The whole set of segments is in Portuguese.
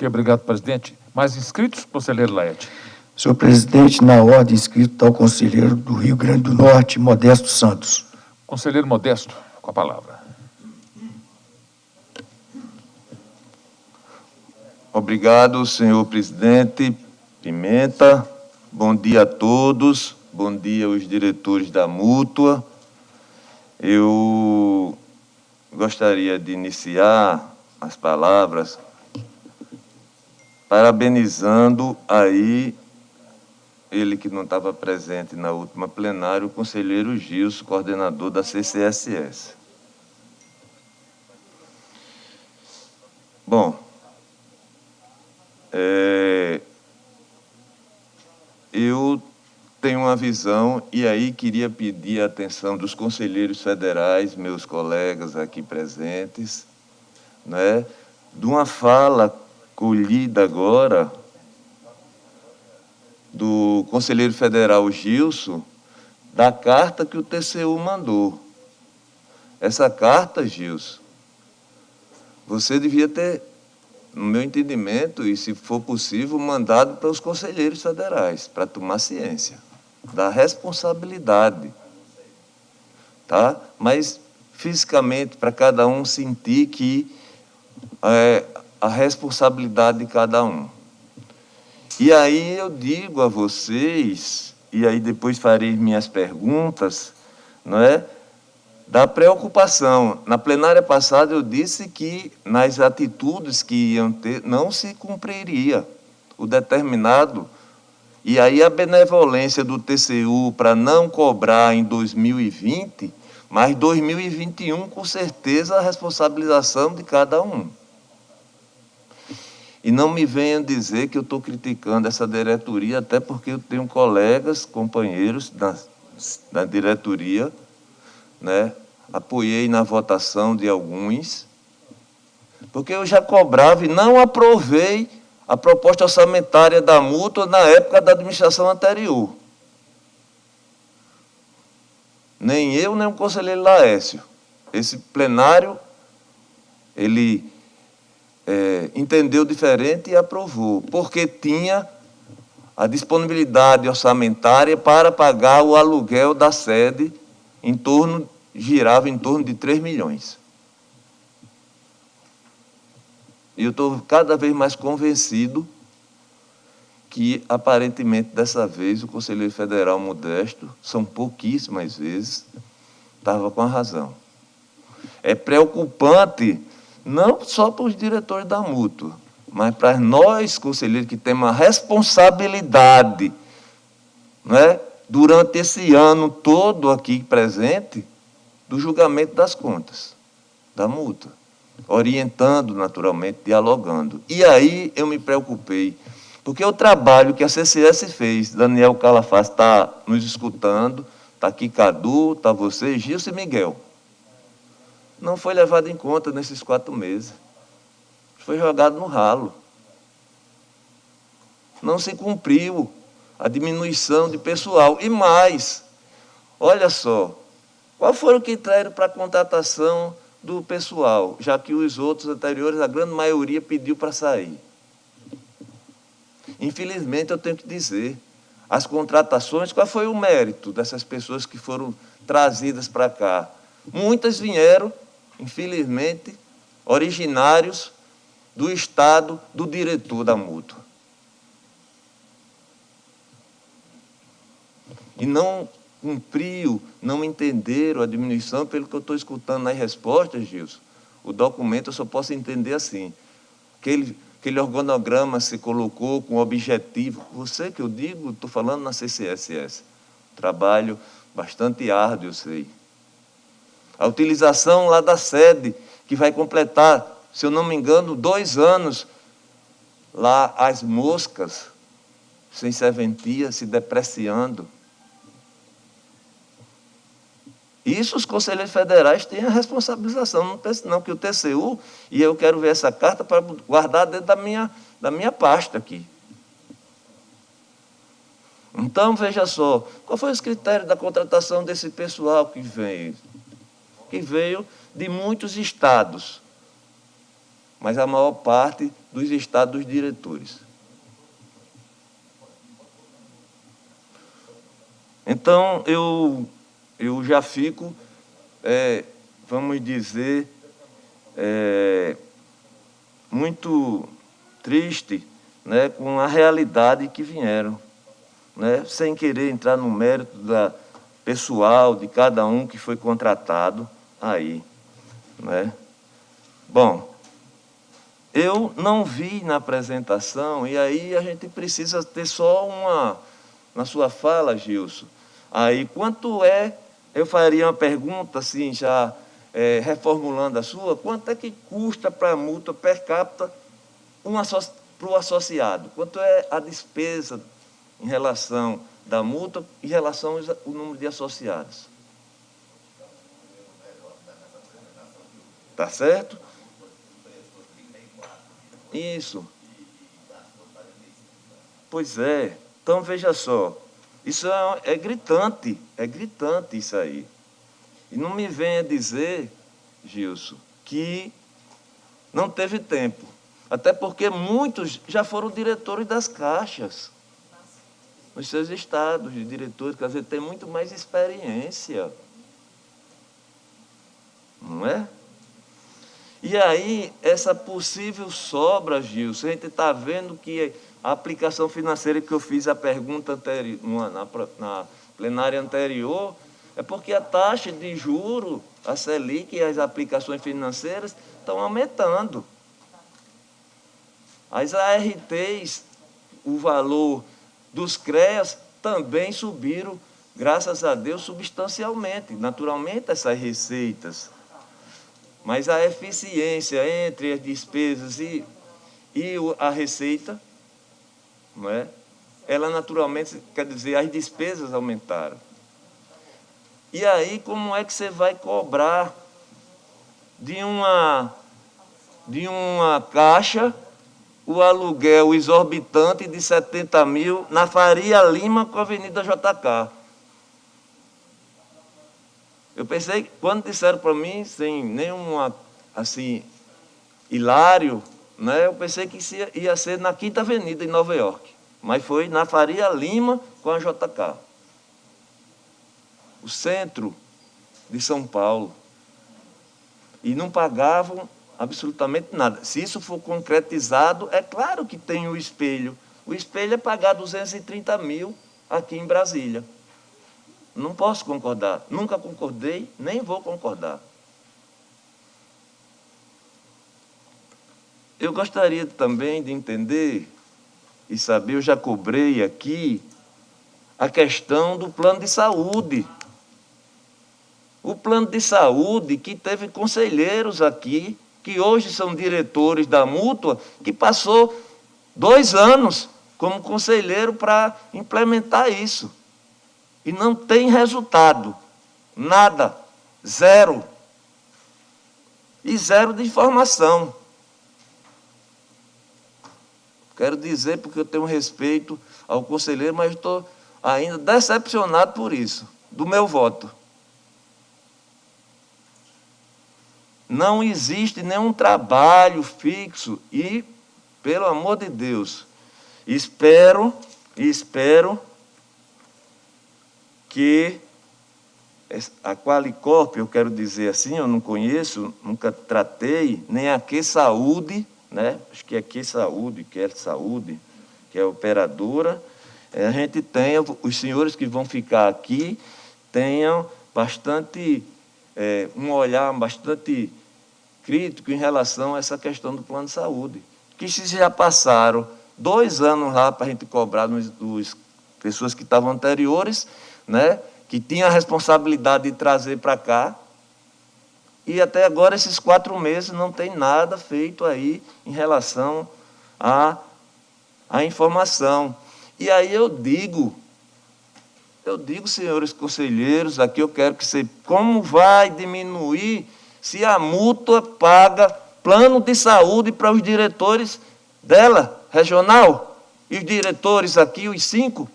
Ok, obrigado, presidente. Mais inscritos, conselheiro Laerte? Senhor presidente, na ordem inscrito está o conselheiro do Rio Grande do Norte, Modesto Santos. Conselheiro Modesto, com a palavra. Obrigado, senhor presidente Pimenta. Bom dia a todos. Bom dia aos diretores da Mútua. Eu gostaria de iniciar as palavras parabenizando aí ele que não estava presente na última plenária, o conselheiro Gilson, coordenador da CCSS. Bom, eu tenho uma visão, e aí queria pedir a atenção dos conselheiros federais, meus colegas aqui presentes, né, de uma fala colhida agora do conselheiro federal Gilson, da carta que o TCU mandou. Essa carta, Gilson, você devia ter, no meu entendimento, e se for possível, mandado para os conselheiros federais, para tomar ciência da responsabilidade, tá? Mas, fisicamente, para cada um sentir que a responsabilidade de cada um. E aí eu digo a vocês, e aí depois farei minhas perguntas, não é? Da preocupação. Na plenária passada eu disse que nas atitudes que iam ter, não se cumpriria o determinado. E aí a benevolência do TCU para não cobrar em 2020, mas 2021, com certeza, a responsabilização de cada um. E não me venham dizer que eu estou criticando essa diretoria, até porque eu tenho colegas, companheiros da diretoria, né? Apoiei na votação de alguns, porque eu já cobrava e não aprovei a proposta orçamentária da Mútua na época da administração anterior. Nem eu, nem o conselheiro Laércio. Esse plenário, ele entendeu diferente e aprovou, porque tinha a disponibilidade orçamentária para pagar o aluguel da sede, girava em torno de 3 milhões. E eu estou cada vez mais convencido que, aparentemente, dessa vez, o conselheiro federal Modesto, são pouquíssimas vezes, estava com a razão. É preocupante, não só para os diretores da Mútua, mas para nós, conselheiros, que temos a responsabilidade, né, durante esse ano todo aqui presente, do julgamento das contas da Mútua, orientando, naturalmente, dialogando. E aí eu me preocupei, porque o trabalho que a CCS fez, Daniel Calafaz está nos escutando, está aqui Cadu, está você, Gilson e Miguel, não foi levado em conta nesses 4 meses. Foi jogado no ralo. Não se cumpriu a diminuição de pessoal. E mais, olha só, qual foi o critério para a contratação do pessoal, já que os outros anteriores, a grande maioria, pediu para sair? Infelizmente, eu tenho que dizer, as contratações, qual foi o mérito dessas pessoas que foram trazidas para cá? Muitas vieram, infelizmente, originários do estado do diretor da Mútua. E não cumpriu, não entenderam a diminuição, pelo que eu estou escutando nas respostas, Gilson. O documento eu só posso entender assim. Aquele organograma se colocou com objetivo. Você que eu digo, estou falando na CCSS. Trabalho bastante árduo, eu sei. A utilização lá da sede, que vai completar, se eu não me engano, 2 anos, lá as moscas, sem serventia, se depreciando. Isso os conselheiros federais têm a responsabilização. Não pense não que o TCU, e eu quero ver essa carta para guardar dentro da minha pasta aqui. Então, veja só, qual foi os critérios da contratação desse pessoal que veio? Que veio de muitos estados. mas a maior parte dos estados dos diretores. Então, eu já fico, vamos dizer, muito triste, né, com a realidade que vieram, né, sem querer entrar no mérito da pessoal de cada um que foi contratado aí, né. Bom, eu não vi na apresentação, e aí a gente precisa ter só uma, na sua fala, Gilson, aí quanto é, eu faria uma pergunta assim, já reformulando a sua, quanto é que custa para a multa per capita para o associado? Quanto é a despesa em relação da multa em relação ao número de associados? Tá certo? Isso. Pois é. Então, veja só. Isso é gritante isso aí. E não me venha dizer, Gilson, que não teve tempo. Até porque muitos já foram diretores das caixas, nos seus estados de diretores, quer dizer, tem muito mais experiência. Não é? E aí, essa possível sobra, Gilson, a gente está vendo que a aplicação financeira que eu fiz a pergunta anterior, na plenária anterior, é porque a taxa de juro, a Selic e as aplicações financeiras estão aumentando. As ARTs, o valor dos CREAs também subiram, graças a Deus, substancialmente. Naturalmente, essas receitas. Mas a eficiência entre as despesas e a receita, não é? Ela naturalmente, quer dizer, as despesas aumentaram. E aí, como é que você vai cobrar de uma caixa o aluguel exorbitante de 70 mil na Faria Lima com a Avenida JK? Eu pensei, quando disseram para mim, sem nenhum, assim, hilário, né, eu pensei que isso ia ser na Quinta Avenida, em Nova York. Mas foi na Faria Lima com a JK. O centro de São Paulo. E não pagavam absolutamente nada. Se isso for concretizado, é claro que tem o espelho. O espelho é pagar 230 mil aqui em Brasília. Não posso concordar. Nunca concordei, nem vou concordar. Eu gostaria também de entender e saber, eu já cobrei aqui, a questão do plano de saúde. O plano de saúde que teve conselheiros aqui, que hoje são diretores da mútua, que passou 2 anos como conselheiro para implementar isso. E não tem resultado. Nada. Zero. E zero de informação. Quero dizer, porque eu tenho respeito ao conselheiro, mas estou ainda decepcionado por isso, do meu voto. Não existe nenhum trabalho fixo e, pelo amor de Deus, espero que a Qualicorp, eu quero dizer assim, eu não conheço, nunca tratei, nem a Que Saúde, né? Acho que é Que Saúde, que é a operadora, a gente tenha, os senhores que vão ficar aqui, tenham bastante, um olhar bastante crítico em relação a essa questão do plano de saúde. Que se já passaram 2 anos lá para a gente cobrar dos pessoas que estavam anteriores, né, que tinham a responsabilidade de trazer para cá, e até agora, esses 4 meses, não tem nada feito aí em relação à informação. E aí eu digo, senhores conselheiros, aqui eu quero que você, como vai diminuir se a mútua paga plano de saúde para os diretores dela, regional, e os diretores aqui, os 5?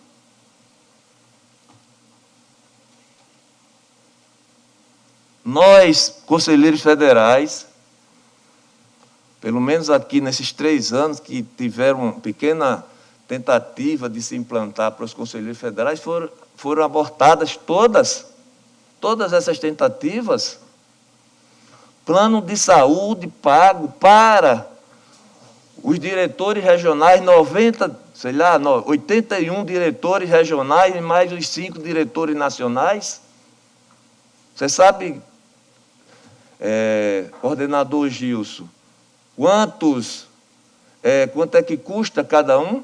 Nós, conselheiros federais, pelo menos aqui nesses 3 anos que tiveram uma pequena tentativa de se implantar para os conselheiros federais, foram abortadas todas essas tentativas. Plano de saúde pago para os diretores regionais, 81 diretores regionais e mais os 5 diretores nacionais. Você sabe, coordenador Gilson, quanto é que custa cada um?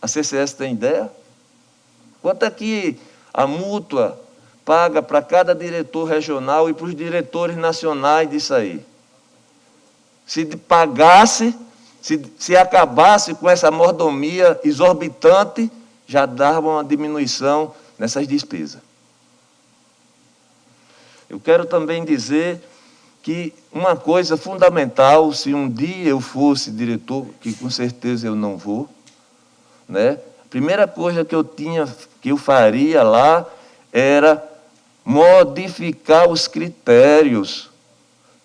A CCS tem ideia? Quanto é que a mútua paga para cada diretor regional e para os diretores nacionais disso aí? Se pagasse, se acabasse com essa mordomia exorbitante, já dava uma diminuição nessas despesas. Eu quero também dizer que uma coisa fundamental, se um dia eu fosse diretor, que com certeza eu não vou, né? A primeira coisa que eu faria lá era modificar os critérios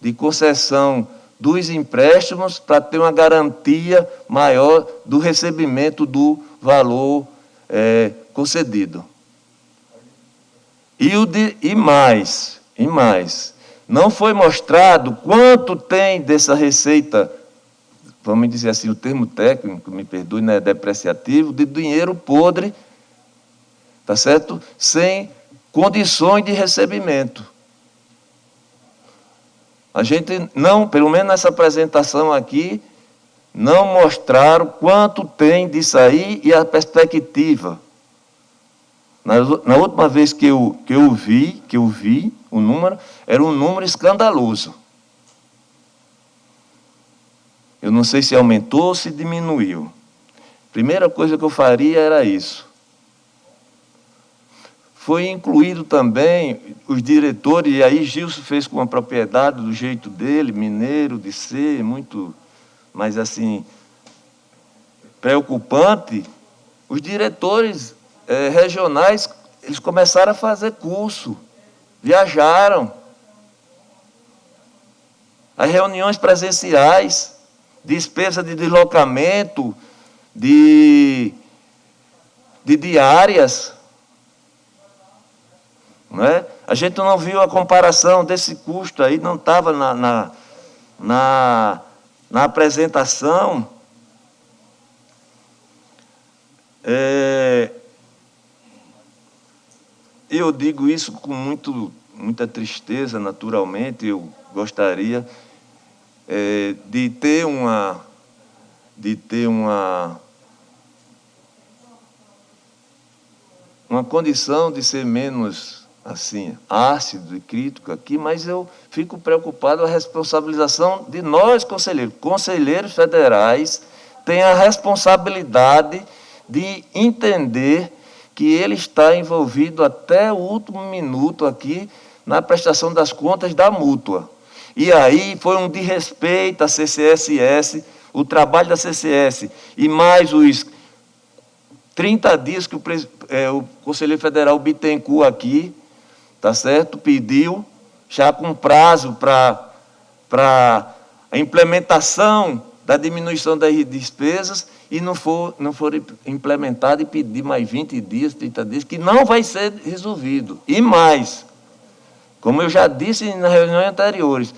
de concessão dos empréstimos para ter uma garantia maior do recebimento do valor concedido. E mais, não foi mostrado quanto tem dessa receita, vamos dizer assim, o termo técnico, me perdoe, não é depreciativo, de dinheiro podre, tá certo? Sem condições de recebimento. A gente não, pelo menos nessa apresentação aqui, não mostraram quanto tem disso aí e a perspectiva. Na última vez que eu vi o número, era um número escandaloso. Eu não sei se aumentou ou se diminuiu. Primeira coisa que eu faria era isso. Foi incluído também os diretores, e aí Gilson fez com a propriedade, do jeito dele, mineiro, de ser, muito, mas assim, preocupante, os diretores regionais, eles começaram a fazer curso, viajaram, as reuniões presenciais, despesa de deslocamento, de diárias, não é? A gente não viu a comparação desse custo aí, não estava na apresentação. Eu digo isso com muita tristeza, naturalmente. Eu gostaria de ter uma condição de ser menos assim, ácido e crítico aqui, mas eu fico preocupado com a responsabilização de nós, conselheiros. Conselheiros federais têm a responsabilidade de entender que ele está envolvido até o último minuto aqui na prestação das contas da mútua. E aí foi um desrespeito à CCSS, o trabalho da CCS, e mais os 30 dias que o conselheiro federal Bittencourt aqui, tá certo, pediu, já com prazo para a implementação da diminuição das despesas, e não for implementado, e pedir mais 20 dias, 30 dias, que não vai ser resolvido. E mais, como eu já disse nas reuniões anteriores,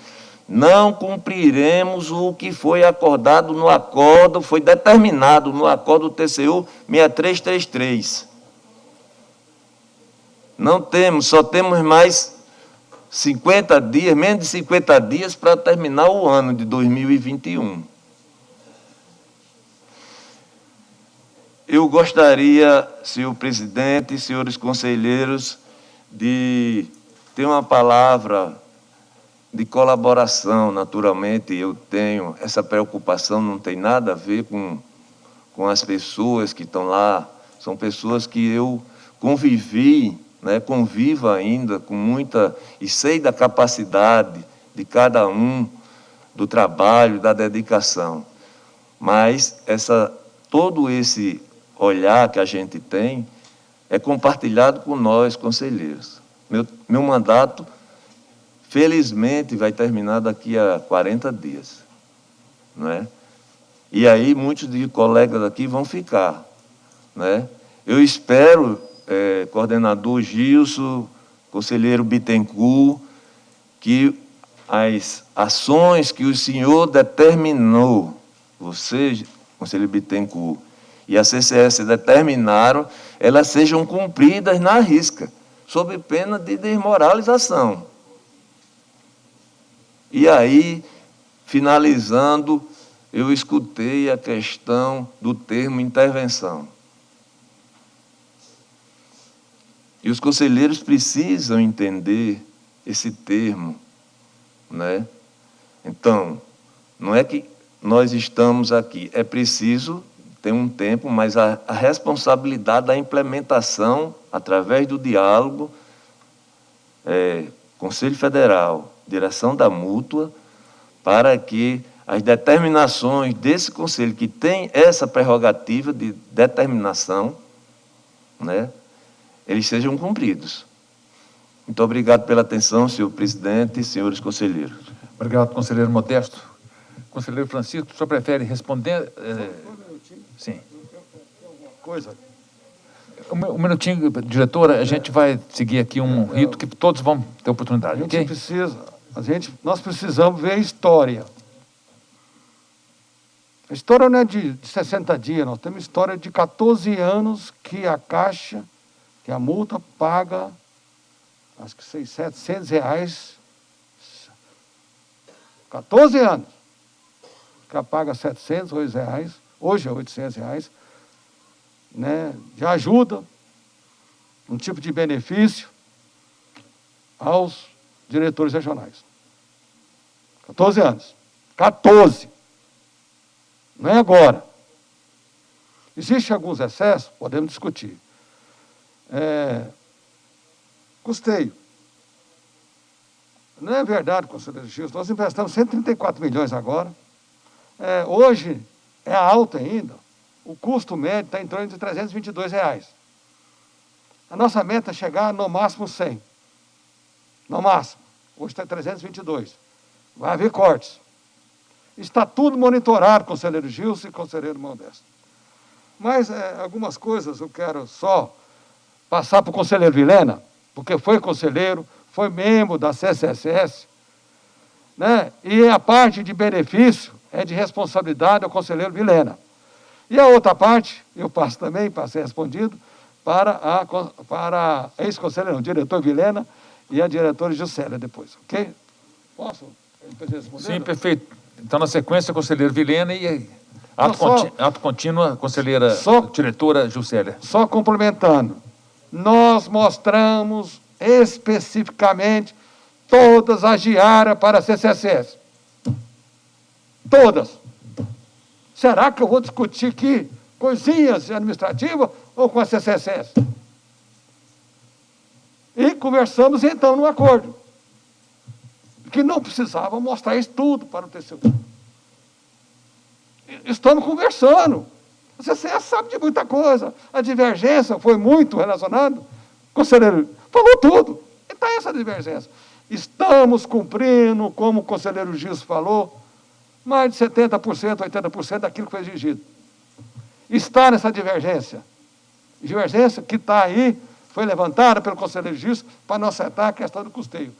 não cumpriremos o que foi acordado no acordo, foi determinado no acordo do TCU 6333. Só temos mais 50 dias, menos de 50 dias para terminar o ano de 2021. Eu gostaria, senhor presidente, senhores conselheiros, de ter uma palavra de colaboração. Naturalmente, eu tenho essa preocupação, não tem nada a ver com as pessoas que estão lá, são pessoas que eu convivi, né, convivo ainda com muita, e sei da capacidade de cada um, do trabalho, da dedicação. Mas todo esse olhar que a gente tem é compartilhado com nós, conselheiros. Meu mandato felizmente vai terminar daqui a 40 dias, não é? E aí muitos de colegas aqui vão ficar, né? Eu espero, coordenador Gilson, conselheiro Bittencourt, que as ações que o senhor determinou, você, conselheiro Bittencourt, e a CCS determinaram, elas sejam cumpridas na risca, sob pena de desmoralização. E aí, finalizando, eu escutei a questão do termo intervenção. E os conselheiros precisam entender esse termo, né? Então, não é que nós estamos aqui, é preciso ter um tempo, mas a responsabilidade da implementação, através do diálogo, Conselho Federal, direção da mútua, para que as determinações desse conselho, que tem essa prerrogativa de determinação, né, eles sejam cumpridos. Muito obrigado pela atenção, senhor presidente e senhores conselheiros. Obrigado, conselheiro Modesto. Conselheiro Francisco, o senhor prefere responder? Sim. Coisa. Um minutinho, diretora, a gente vai seguir aqui um rito que todos vão ter oportunidade, ok? Nós precisamos ver a história. A história não é de 60 dias, nós temos história de 14 anos que a Caixa, que a multa paga, acho que R$700, 14 anos, que ela paga R$700, hoje é R$800, né, de ajuda, um tipo de benefício aos diretores regionais. 14 anos. 14. Não é agora. Existem alguns excessos, podemos discutir. Custeio. Não é verdade, conselheiro Gilson, nós emprestamos 134 milhões agora. Hoje é alto ainda. O custo médio está em torno de R$322. A nossa meta é chegar no máximo 100. No máximo. Hoje está em 322. Vai haver cortes. Está tudo monitorado, conselheiro Gilson e conselheiro Modesto. Mas algumas coisas eu quero só passar para o conselheiro Vilhena, porque foi conselheiro, foi membro da CCSS, né? E a parte de benefício é de responsabilidade do conselheiro Vilhena. E a outra parte, eu passo também, para ser respondido, para a ex-conselheiro, o diretor Vilhena e a diretora Juscelia depois, ok? Posso responder? Sim, perfeito. Então, na sequência, conselheiro Vilhena e ato contínuo, a conselheira diretora Juscelia. Só complementando, nós mostramos especificamente todas as diárias para a CCSS. Todas. Será que eu vou discutir aqui coisinhas administrativas ou com a CCSS? E conversamos, então, no acordo, que não precisava mostrar isso tudo para o TCU. Estamos conversando. A CCS sabe de muita coisa. A divergência foi muito relacionada. O conselheiro falou tudo. E está essa divergência. Estamos cumprindo, como o conselheiro Gilson falou, mais de 70%, 80% daquilo que foi exigido. Está nessa divergência. Divergência que está aí, foi levantada pelo conselheiro Gilson para não acertar a questão do custeio.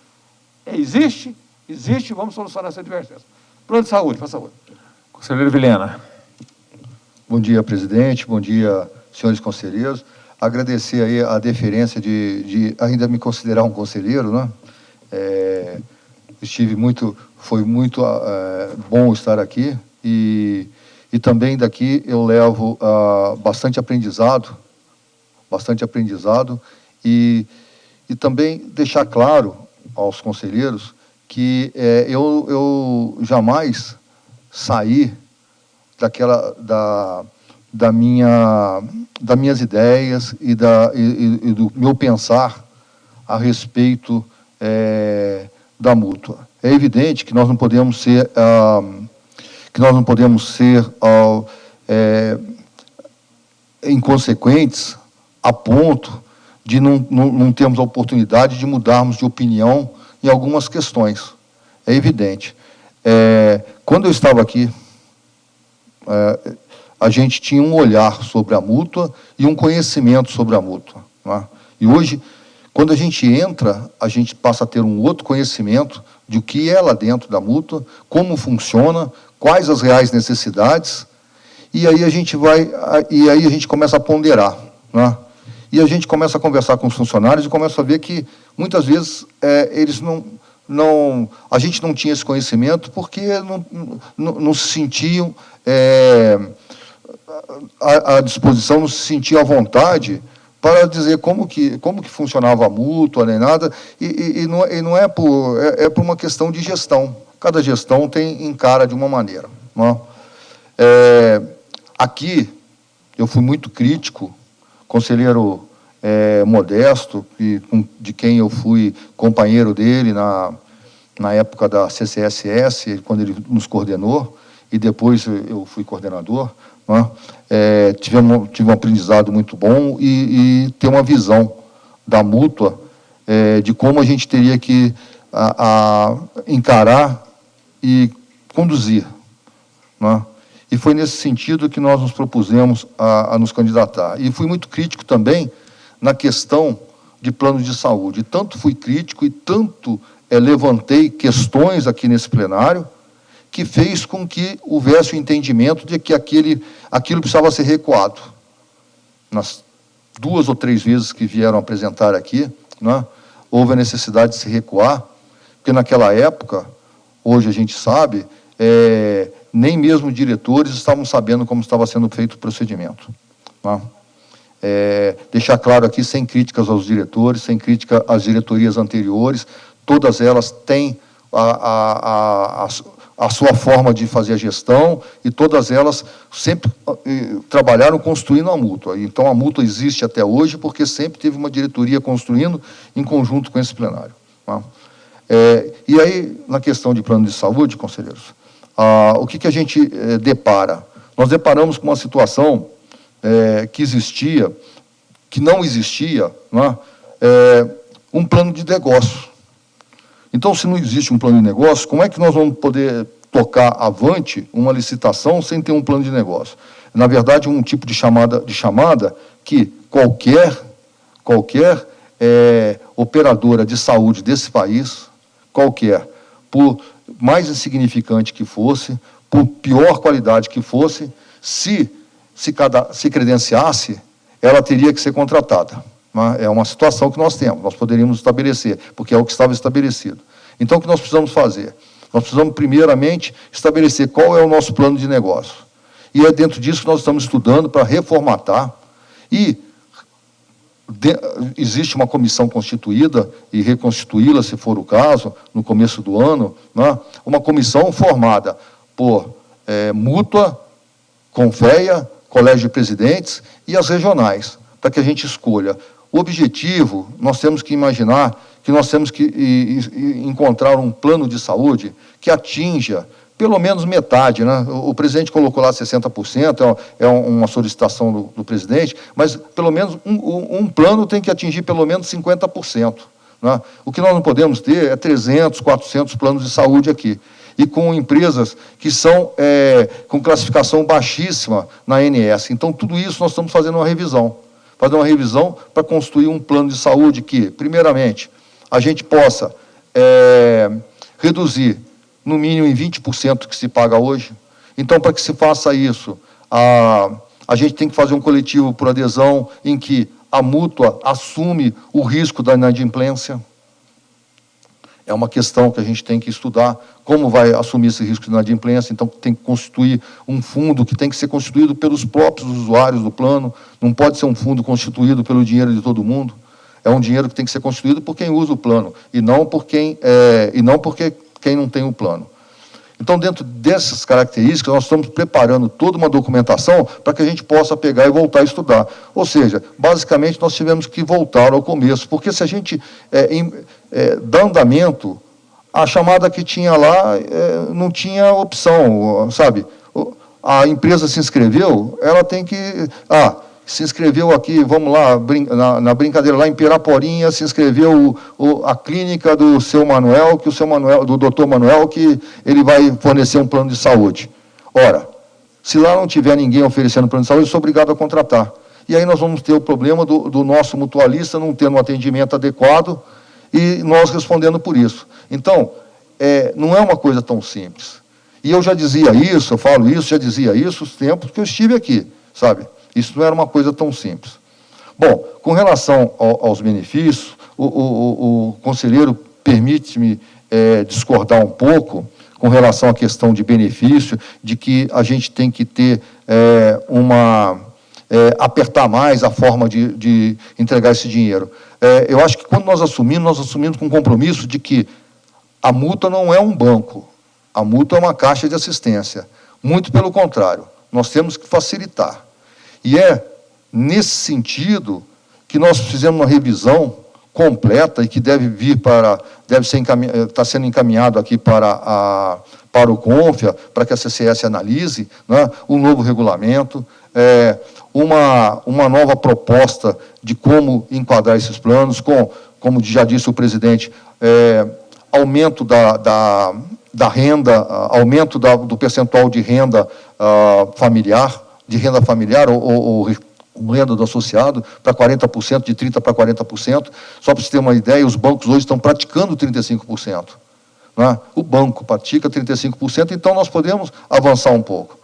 Existe, vamos solucionar essa divergência. Plano de saúde, para a saúde. Conselheiro Vilhena. Bom dia, presidente. Bom dia, senhores conselheiros. Agradecer aí a deferência de ainda me considerar um conselheiro, né? Foi muito bom estar aqui e também daqui eu levo bastante aprendizado e também deixar claro aos conselheiros que eu jamais saí das minhas ideias e do meu pensar a respeito da mútua. É evidente que nós não podemos ser inconsequentes a ponto de não termos a oportunidade de mudarmos de opinião em algumas questões. É evidente. Quando eu estava aqui, a gente tinha um olhar sobre a mútua e um conhecimento sobre a mútua, né? E hoje, quando a gente entra, a gente passa a ter um outro conhecimento de o que é lá dentro da mútua, como funciona, quais as reais necessidades, e aí a gente começa a ponderar, né? E a gente começa a conversar com os funcionários e começa a ver que, muitas vezes, a gente não tinha esse conhecimento porque não se sentiam à disposição, não se sentiam à vontade para dizer como que funcionava a mútua, nem nada, e não é por uma questão de gestão. Cada gestão encara de uma maneira, né? Aqui, eu fui muito crítico, conselheiro Modesto, de quem eu fui companheiro dele na época da CCSS, quando ele nos coordenou, e depois eu fui coordenador, né? Tive um aprendizado muito bom e ter uma visão da mútua, de como a gente teria que encarar e conduzir, né? E foi nesse sentido que nós nos propusemos a nos candidatar. E fui muito crítico também na questão de plano de saúde. Tanto fui crítico e tanto levantei questões aqui nesse plenário, que fez com que houvesse o entendimento de que aquilo precisava ser recuado. Nas 2 ou 3 vezes que vieram apresentar aqui, né, houve a necessidade de se recuar, porque naquela época, hoje a gente sabe, nem mesmo diretores estavam sabendo como estava sendo feito o procedimento, né? Deixar claro aqui, sem críticas aos diretores, sem crítica às diretorias anteriores, todas elas têm a sua forma de fazer a gestão e todas elas sempre trabalharam construindo a mútua. Então, a mútua existe até hoje porque sempre teve uma diretoria construindo em conjunto com esse plenário, tá? E aí, na questão de plano de saúde, conselheiros, o que a gente depara? Nós deparamos com uma situação que não existia, né, um plano de negócio. Então, se não existe um plano de negócio, como é que nós vamos poder tocar avante uma licitação sem ter um plano de negócio? Na verdade, um tipo de chamada que qualquer operadora de saúde desse país, por mais insignificante que fosse, por pior qualidade que fosse, se credenciasse, ela teria que ser contratada. É uma situação que nós temos, nós poderíamos estabelecer, porque é o que estava estabelecido. Então, o que nós precisamos fazer? Nós precisamos, primeiramente, estabelecer qual é o nosso plano de negócio. E é dentro disso que nós estamos estudando para reformatar. E existe uma comissão constituída, e reconstituí-la, se for o caso, no começo do ano, né? Uma comissão formada por mútua, Confeia, Colégio de Presidentes e as regionais, para que a gente escolha. O objetivo, nós temos que imaginar que nós temos que encontrar um plano de saúde que atinja pelo menos metade, né? O presidente colocou lá 60%, é uma solicitação do presidente, mas pelo menos um plano tem que atingir pelo menos 50%. Né? O que nós não podemos ter é 300, 400 planos de saúde aqui. E com empresas que são com classificação baixíssima na ANS. Então, tudo isso nós estamos fazendo uma revisão. Fazer uma revisão para construir um plano de saúde que, primeiramente, a gente possa reduzir, no mínimo, em 20% que se paga hoje. Então, para que se faça isso, a gente tem que fazer um coletivo por adesão em que a mútua assume o risco da inadimplência. É uma questão que a gente tem que estudar, como vai assumir esse risco de inadimplência. Então, tem que constituir um fundo que tem que ser constituído pelos próprios usuários do plano, não pode ser um fundo constituído pelo dinheiro de todo mundo. É um dinheiro que tem que ser constituído por quem usa o plano, e não porque quem não tem o plano. Então, dentro dessas características, nós estamos preparando toda uma documentação para que a gente possa pegar e voltar a estudar. Ou seja, basicamente, nós tivemos que voltar ao começo, porque se a gente dá andamento, a chamada que tinha lá não tinha opção, sabe? A empresa se inscreveu, ela tem que... se inscreveu aqui, vamos lá, na brincadeira, lá em Piraporinha, se inscreveu a clínica do seu Manuel, do doutor Manuel, que ele vai fornecer um plano de saúde. Ora, se lá não tiver ninguém oferecendo plano de saúde, eu sou obrigado a contratar. E aí nós vamos ter o problema do nosso mutualista não tendo um atendimento adequado e nós respondendo por isso. Então, não é uma coisa tão simples. E eu já dizia isso, eu falo isso, já dizia isso os tempos que eu estive aqui, sabe? Isso não era uma coisa tão simples. Bom, com relação aos benefícios, o conselheiro permite-me discordar um pouco com relação à questão de benefício, de que a gente tem que ter apertar mais a forma de entregar esse dinheiro. Eu acho que quando nós assumimos com o compromisso de que a mútua não é um banco, a mútua é uma caixa de assistência. Muito pelo contrário, nós temos que facilitar. E é nesse sentido que nós fizemos uma revisão completa e que está sendo encaminhado aqui para o CONFIA, para que a CCS analise, né, um novo regulamento, uma nova proposta de como enquadrar esses planos, como já disse o presidente, aumento da renda, aumento do percentual de renda familiar, ou renda do associado, para 40%, de 30% para 40%. Só para você ter uma ideia, os bancos hoje estão praticando 35%. Né? O banco pratica 35%, então nós podemos avançar um pouco.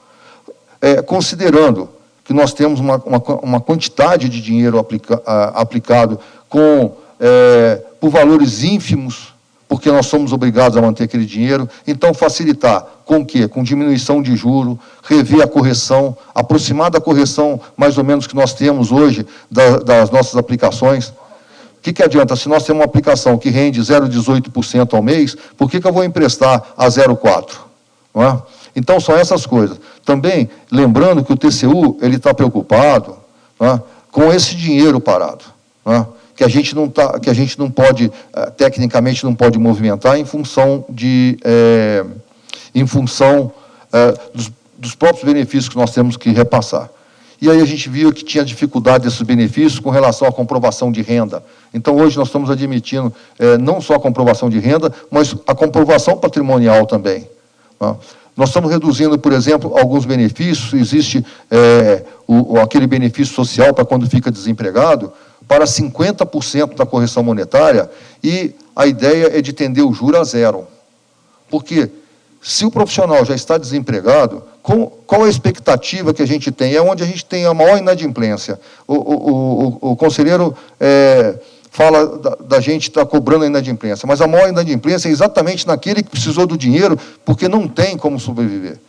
Considerando que nós temos uma quantidade de dinheiro aplicado por valores ínfimos, porque nós somos obrigados a manter aquele dinheiro, então facilitar com o quê? Com diminuição de juro, rever a correção, aproximar da correção mais ou menos que nós temos hoje das nossas aplicações. O que adianta? Se nós temos uma aplicação que rende 0,18% ao mês, por que eu vou emprestar a 0,4%? Não é? Então, são essas coisas. Também, lembrando que o TCU está preocupado, não é, com esse dinheiro parado, não é, que a gente não pode, tecnicamente, não pode movimentar em função dos próprios benefícios que nós temos que repassar. E aí a gente viu que tinha dificuldade desses benefícios com relação à comprovação de renda. Então, hoje nós estamos admitindo não só a comprovação de renda, mas a comprovação patrimonial também. Né? Nós estamos reduzindo, por exemplo, alguns benefícios. Existe aquele benefício social para quando fica desempregado, para 50% da correção monetária, e a ideia é de tender o juro a zero. Porque, se o profissional já está desempregado, qual a expectativa que a gente tem? É onde a gente tem a maior inadimplência. O conselheiro fala da gente estar cobrando a inadimplência, mas a maior inadimplência é exatamente naquele que precisou do dinheiro, porque não tem como sobreviver.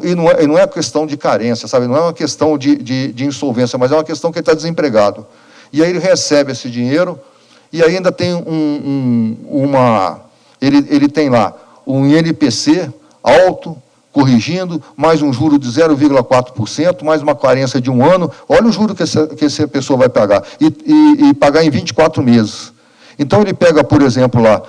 E não é questão de carência, sabe? Não é uma questão de insolvência, mas é uma questão que ele está desempregado. E aí ele recebe esse dinheiro, e ainda tem ele tem lá um INPC alto, corrigindo, mais um juro de 0,4%, mais uma carência de 1 ano. Olha o juro que essa pessoa vai pagar, e pagar em 24 meses. Então, ele pega, por exemplo, lá,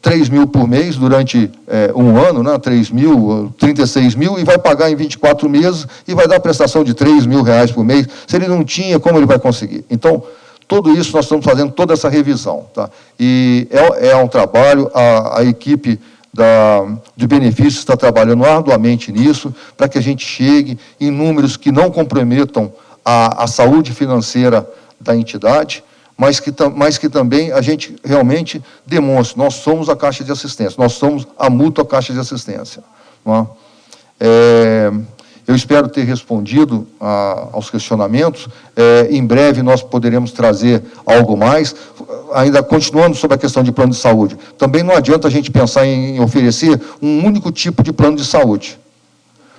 3 mil por mês durante 1 ano, né, 3 mil, 36 mil, e vai pagar em 24 meses, e vai dar prestação de 3 mil reais por mês. Se ele não tinha, como ele vai conseguir? Então, tudo isso nós estamos fazendo, toda essa revisão. Tá? E é um trabalho, a equipe de benefícios está trabalhando arduamente nisso, para que a gente chegue em números que não comprometam a saúde financeira da entidade, mas que também a gente realmente demonstre, nós somos a Caixa de Assistência, nós somos a mútua Caixa de Assistência. Não é? Eu espero ter respondido aos questionamentos. Em breve nós poderemos trazer algo mais, ainda continuando sobre a questão de plano de saúde. Também não adianta a gente pensar em oferecer um único tipo de plano de saúde.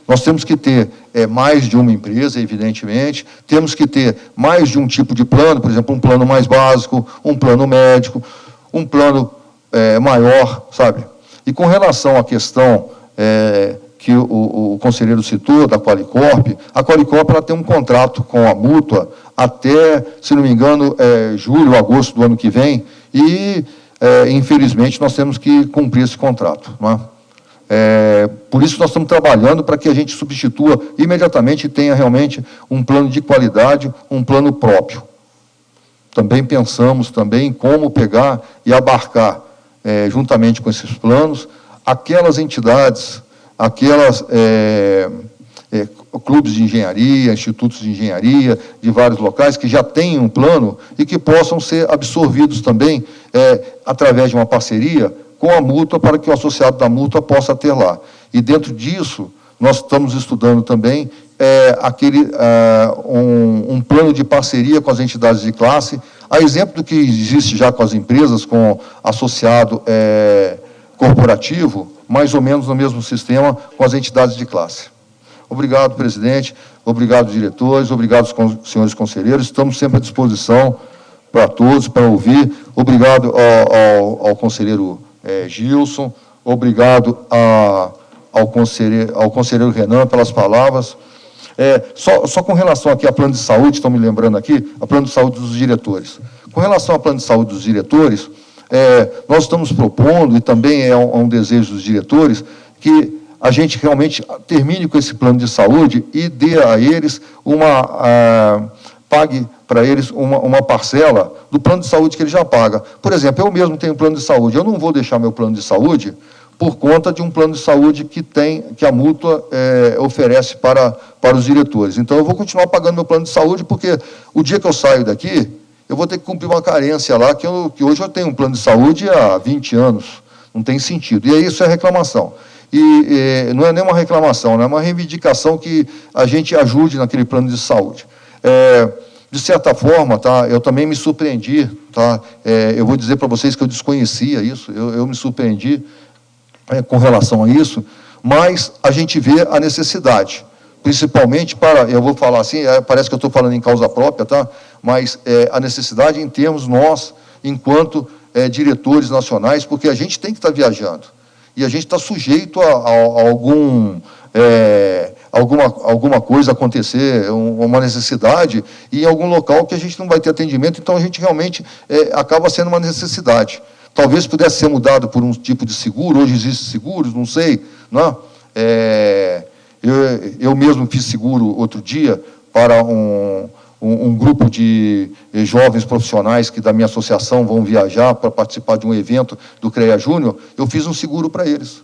Nós temos que ter mais de uma empresa, evidentemente, temos que ter mais de um tipo de plano, por exemplo, um plano mais básico, um plano médico, um plano maior, sabe? E com relação à questão que o conselheiro citou, da Qualicorp, a Qualicorp ela tem um contrato com a mútua até, se não me engano, julho, agosto do ano que vem, e, infelizmente, nós temos que cumprir esse contrato. Não é? Por isso nós estamos trabalhando para que a gente substitua imediatamente e tenha realmente um plano de qualidade, um plano próprio. Também pensamos também em como pegar e abarcar, juntamente com esses planos, aquelas entidades, aquelas clubes de engenharia, institutos de engenharia, de vários locais, que já têm um plano e que possam ser absorvidos também através de uma parceria com a mútua, para que o associado da mútua possa ter lá. E dentro disso, nós estamos estudando também um plano de parceria com as entidades de classe, a exemplo do que existe já com as empresas, com associado corporativo, mais ou menos no mesmo sistema com as entidades de classe. Obrigado, presidente, obrigado, diretores, obrigado, senhores conselheiros, estamos sempre à disposição para todos, para ouvir. Obrigado ao conselheiro Gilson, obrigado ao conselheiro Renan pelas palavras. Só com relação aqui a plano de saúde, estão me lembrando aqui, a plano de saúde dos diretores. Com relação ao plano de saúde dos diretores, nós estamos propondo, e também é um desejo dos diretores, que a gente realmente termine com esse plano de saúde e dê a eles pague para eles uma parcela do plano de saúde que ele já paga. Por exemplo, eu mesmo tenho plano de saúde, eu não vou deixar meu plano de saúde por conta de um plano de saúde que a mútua oferece para os diretores. Então, eu vou continuar pagando meu plano de saúde, porque o dia que eu saio daqui, eu vou ter que cumprir uma carência lá, que hoje eu tenho um plano de saúde há 20 anos, não tem sentido. E isso é reclamação. E não é nem uma reclamação, é uma reivindicação que a gente ajude naquele plano de saúde. De certa forma, eu também me surpreendi, eu vou dizer para vocês que eu desconhecia isso, eu me surpreendi com relação a isso, mas a gente vê a necessidade, principalmente eu vou falar assim, parece que eu estou falando em causa própria, mas a necessidade em termos nós, enquanto diretores nacionais, porque a gente tem que estar viajando, e a gente está sujeito a alguma coisa acontecer, uma necessidade, e em algum local que a gente não vai ter atendimento, então a gente realmente acaba sendo uma necessidade. Talvez pudesse ser mudado por um tipo de seguro, hoje existem seguros, não sei, não é? Eu mesmo fiz seguro outro dia para um grupo de jovens profissionais que da minha associação vão viajar para participar de um evento do CREA Júnior, eu fiz um seguro para eles.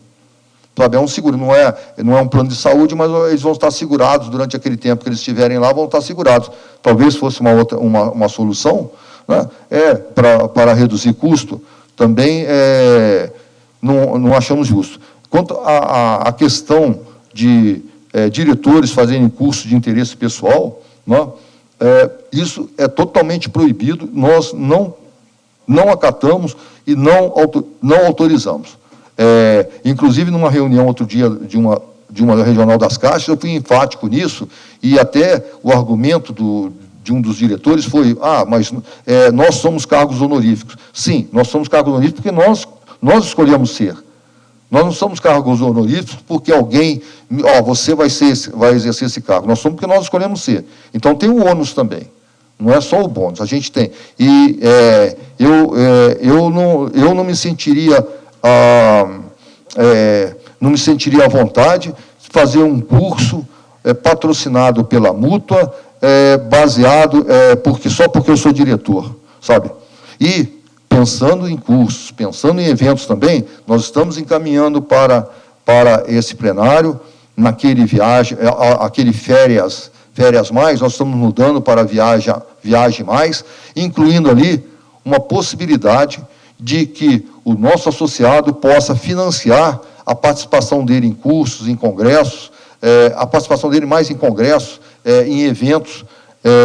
É um seguro, não é um plano de saúde, mas eles vão estar segurados durante aquele tempo que eles estiverem lá, vão estar segurados. Talvez fosse uma solução, né? Para reduzir custo, também não achamos justo. Quanto à questão de diretores fazerem curso de interesse pessoal, né? Isso é totalmente proibido, nós não acatamos e não autorizamos. Inclusive, numa reunião outro dia de uma regional das Caixas, eu fui enfático nisso, e até o argumento de um dos diretores foi, mas nós somos cargos honoríficos. Sim, nós somos cargos honoríficos porque nós escolhemos ser. Nós não somos cargos honoríficos porque alguém, você vai exercer esse cargo. Nós somos porque nós escolhemos ser. Então, tem o ônus também. Não é só o bônus, a gente tem. E eu não me sentiria... não me sentiria à vontade de fazer um curso patrocinado pela mútua, baseado só porque eu sou diretor, sabe? E pensando em cursos, pensando em eventos também, nós estamos encaminhando para esse plenário, aquele férias mais, nós estamos mudando para viagem mais, incluindo ali uma possibilidade de que o nosso associado possa financiar a participação dele em cursos, em congressos, a participação dele mais em congressos, em eventos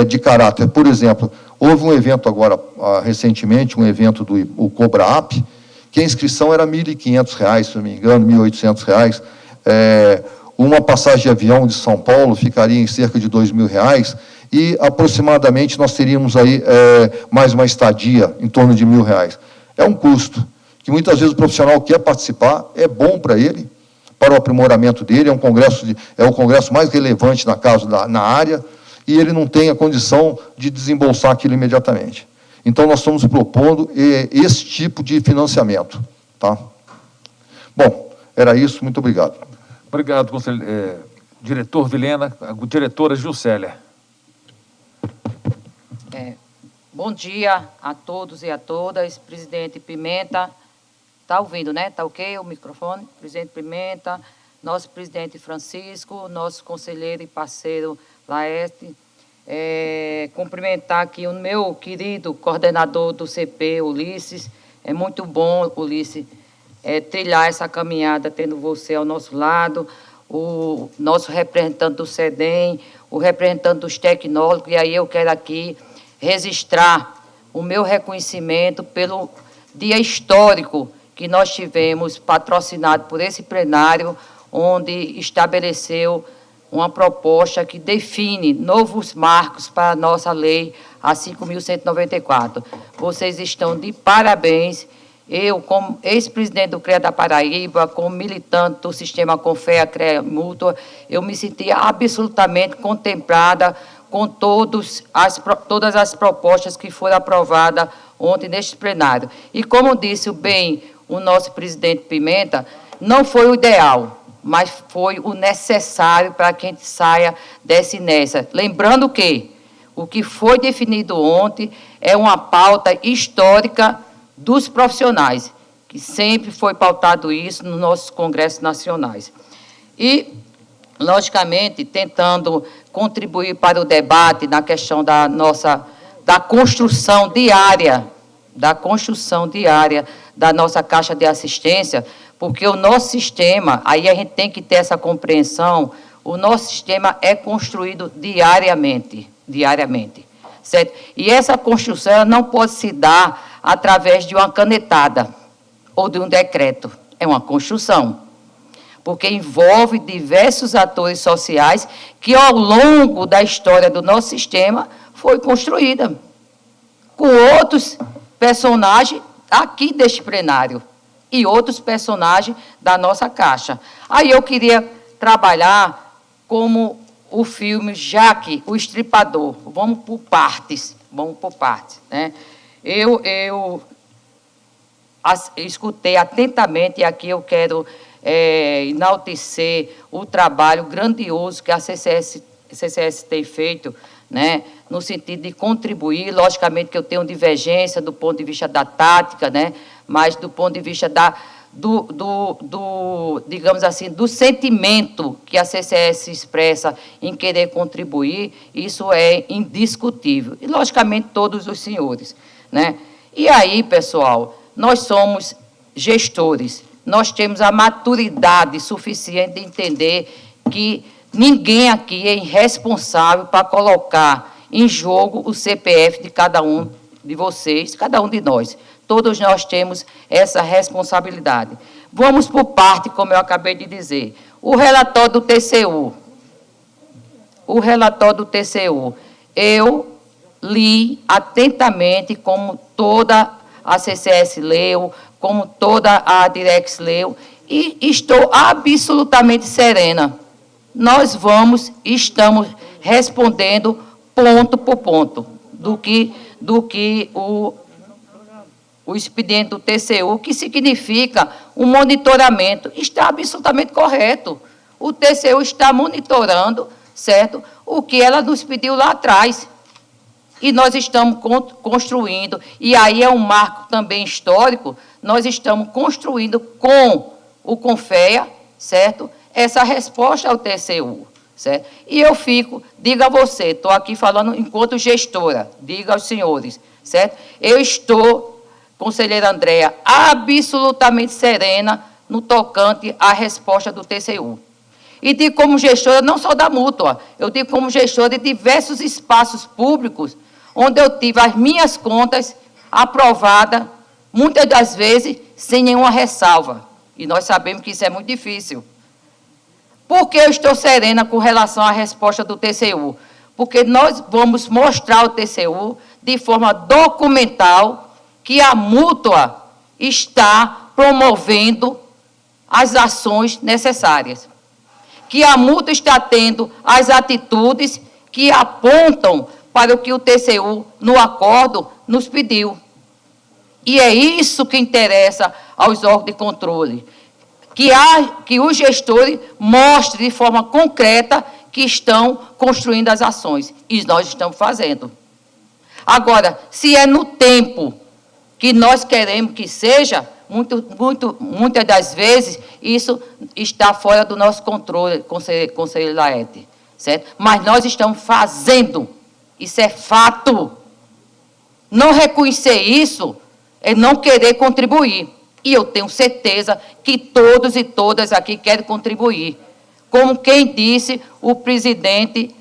de caráter. Por exemplo, houve um evento agora, recentemente, um evento do CobraAP, que a inscrição era R$ 1.500, se não me engano, R$ 1.800. Uma passagem de avião de São Paulo ficaria em cerca de R$ 2.000, e aproximadamente nós teríamos aí mais uma estadia em torno de R$ 1.000. É um custo que muitas vezes o profissional quer participar, é bom para ele, para o aprimoramento dele, é o congresso mais relevante na área, e ele não tem a condição de desembolsar aquilo imediatamente. Então, nós estamos propondo esse tipo de financiamento. Tá? Bom, Era isso, muito obrigado. Obrigado, diretor Vilhena. A diretora Juscelia. Bom dia a todos e a todas. Presidente Pimenta, está ouvindo, né? Está ok o microfone? Presidente Pimenta, nosso presidente Francisco, nosso conselheiro e parceiro Laerte. Cumprimentar aqui o meu querido coordenador do CP, Ulisses. É muito bom, Ulisses, trilhar essa caminhada, tendo você ao nosso lado, o nosso representante do SEDEM, o representante dos tecnólogos, e aí eu quero aqui registrar o meu reconhecimento pelo dia histórico que nós tivemos, patrocinado por esse plenário, onde estabeleceu uma proposta que define novos marcos para a nossa lei, a 5.194. Vocês estão de parabéns. Eu, como ex-presidente do CREA da Paraíba, como militante do sistema Confea CREA Mútua, eu me senti absolutamente contemplada com todas as propostas que foram aprovadas ontem neste plenário. E como disse bem o nosso presidente Pimenta, não foi o ideal, mas foi o necessário para que a gente saia dessa inércia. Lembrando que o que foi definido ontem é uma pauta histórica dos profissionais, que sempre foi pautado isso nos nossos congressos nacionais. E, logicamente, tentando contribuir para o debate na questão da construção diária da nossa Caixa de Assistência, porque o nosso sistema, aí a gente tem que ter essa compreensão, o nosso sistema é construído diariamente, certo? E essa construção ela não pode se dar através de uma canetada ou de um decreto, é uma construção, porque envolve diversos atores sociais que, ao longo da história do nosso sistema, foi construída, com outros personagens aqui deste plenário e outros personagens da nossa Caixa. Aí eu queria trabalhar como o filme Jaque, o Estripador. Vamos por partes, né? Eu escutei atentamente, e aqui eu quero enaltecer o trabalho grandioso que a CCS tem feito, né, no sentido de contribuir. Logicamente que eu tenho divergência do ponto de vista da tática, né, mas do ponto de vista digamos assim, do sentimento que a CCS expressa em querer contribuir, isso é indiscutível. E, logicamente, todos os senhores, né? E aí, pessoal, nós somos gestores, nós temos a maturidade suficiente de entender que ninguém aqui é irresponsável para colocar em jogo o CPF de cada um de vocês, cada um de nós. Todos nós temos essa responsabilidade. Vamos por parte, como eu acabei de dizer. O relatório do TCU. Eu li atentamente, como toda a CCS leu, como toda a Direx leu, e estou absolutamente serena. Nós estamos respondendo ponto por ponto do que o expediente do TCU, que significa um monitoramento, está absolutamente correto. O TCU está monitorando, certo, o que ela nos pediu lá atrás. E nós estamos construindo, e aí é um marco também histórico, nós estamos construindo com o Confea, certo, essa resposta ao TCU, certo? E eu diga a você, estou aqui falando enquanto gestora, diga aos senhores, certo? Eu estou, conselheira Andréa, absolutamente serena no tocante à resposta do TCU. E digo como gestora, não só da Mútua, eu digo como gestora de diversos espaços públicos, onde eu tive as minhas contas aprovadas, muitas das vezes, sem nenhuma ressalva. E nós sabemos que isso é muito difícil. Por que eu estou serena com relação à resposta do TCU? Porque nós vamos mostrar ao TCU, de forma documental, que a Mútua está promovendo as ações necessárias. Que a Mútua está tendo as atitudes que apontam para o que o TCU, no acordo, nos pediu. E é isso que interessa aos órgãos de controle. que os gestores mostrem de forma concreta que estão construindo as ações. E nós estamos fazendo. Agora, se é no tempo que nós queremos que seja, muitas das vezes, isso está fora do nosso controle, conselheiro Laerte, certo? Mas nós estamos fazendo, isso é fato. Não reconhecer isso é não querer contribuir. E eu tenho certeza que todos e todas aqui querem contribuir. Como quem disse, o presidente...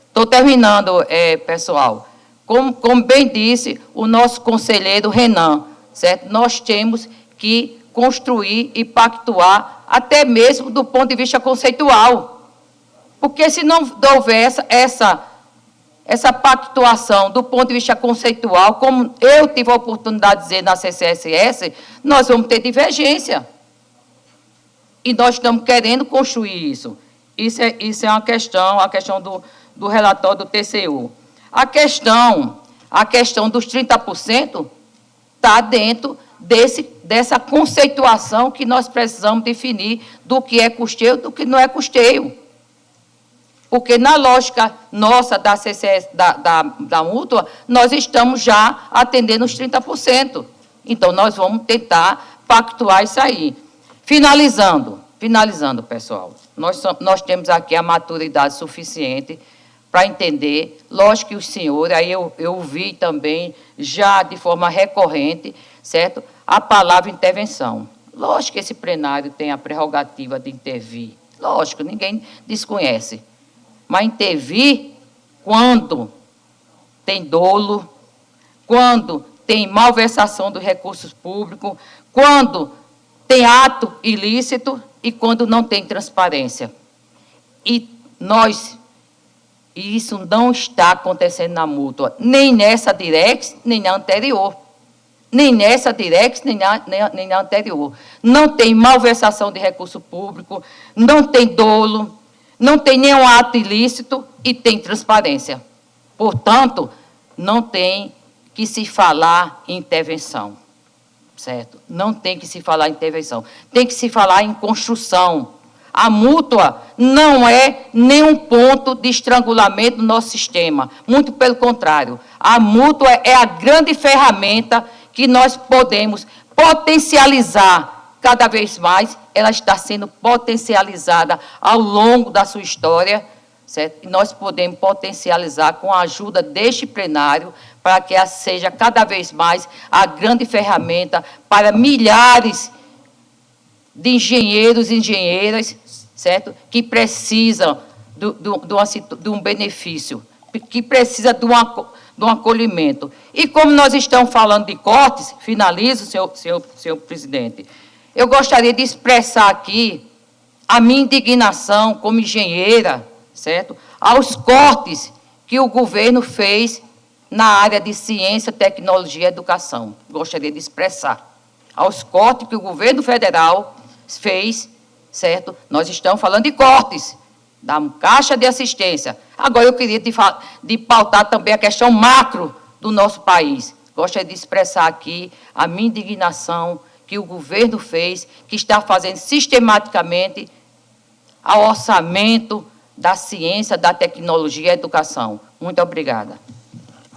Estou terminando, pessoal. Como bem disse o nosso conselheiro Renan, certo? Nós temos que construir e pactuar, até mesmo do ponto de vista conceitual. Porque se não houver essa pactuação do ponto de vista conceitual, como eu tive a oportunidade de dizer na CCSS, nós vamos ter divergência. E nós estamos querendo construir isso. Isso é uma questão, a questão do relatório do TCU. A questão dos 30% está dentro dessa conceituação que nós precisamos definir do que é custeio e do que não é custeio. Porque na lógica nossa da CCS, da mútua, nós estamos já atendendo os 30%. Então, nós vamos tentar pactuar isso aí. Finalizando, pessoal, nós temos aqui a maturidade suficiente para entender, lógico que os senhores, aí eu vi também, já de forma recorrente, certo? A palavra intervenção. Lógico que esse plenário tem a prerrogativa de intervir. Lógico, ninguém desconhece. Mas intervir quando tem dolo, quando tem malversação dos recursos públicos, quando tem ato ilícito e quando não tem transparência. E isso não está acontecendo na mútua, nem nessa Direx, nem na anterior. Nem nessa Direx, nem na anterior. Não tem malversação de recurso público, não tem dolo, não tem nenhum ato ilícito e tem transparência. Portanto, não tem que se falar em intervenção, certo? Não tem que se falar em intervenção. Tem que se falar em construção. A mútua não é nenhum ponto de estrangulamento do nosso sistema. Muito pelo contrário. A mútua é a grande ferramenta que nós podemos potencializar cada vez mais. Ela está sendo potencializada ao longo da sua história, certo? E nós podemos potencializar com a ajuda deste plenário para que ela seja cada vez mais a grande ferramenta para milhares de engenheiros e engenheiras, certo? Que precisam de um benefício, que precisa de um acolhimento. E como nós estamos falando de cortes, finalizo, senhor presidente, eu gostaria de expressar aqui a minha indignação como engenheira, certo? Aos cortes que o governo fez na área de ciência, tecnologia e educação. Gostaria de expressar. Aos cortes que o governo federal fez, certo? Nós estamos falando de cortes da Caixa de Assistência. Agora, eu queria de pautar também a questão macro do nosso país. Gostaria de expressar aqui a minha indignação que o governo fez, que está fazendo sistematicamente ao orçamento da ciência, da tecnologia e da educação. Muito obrigada.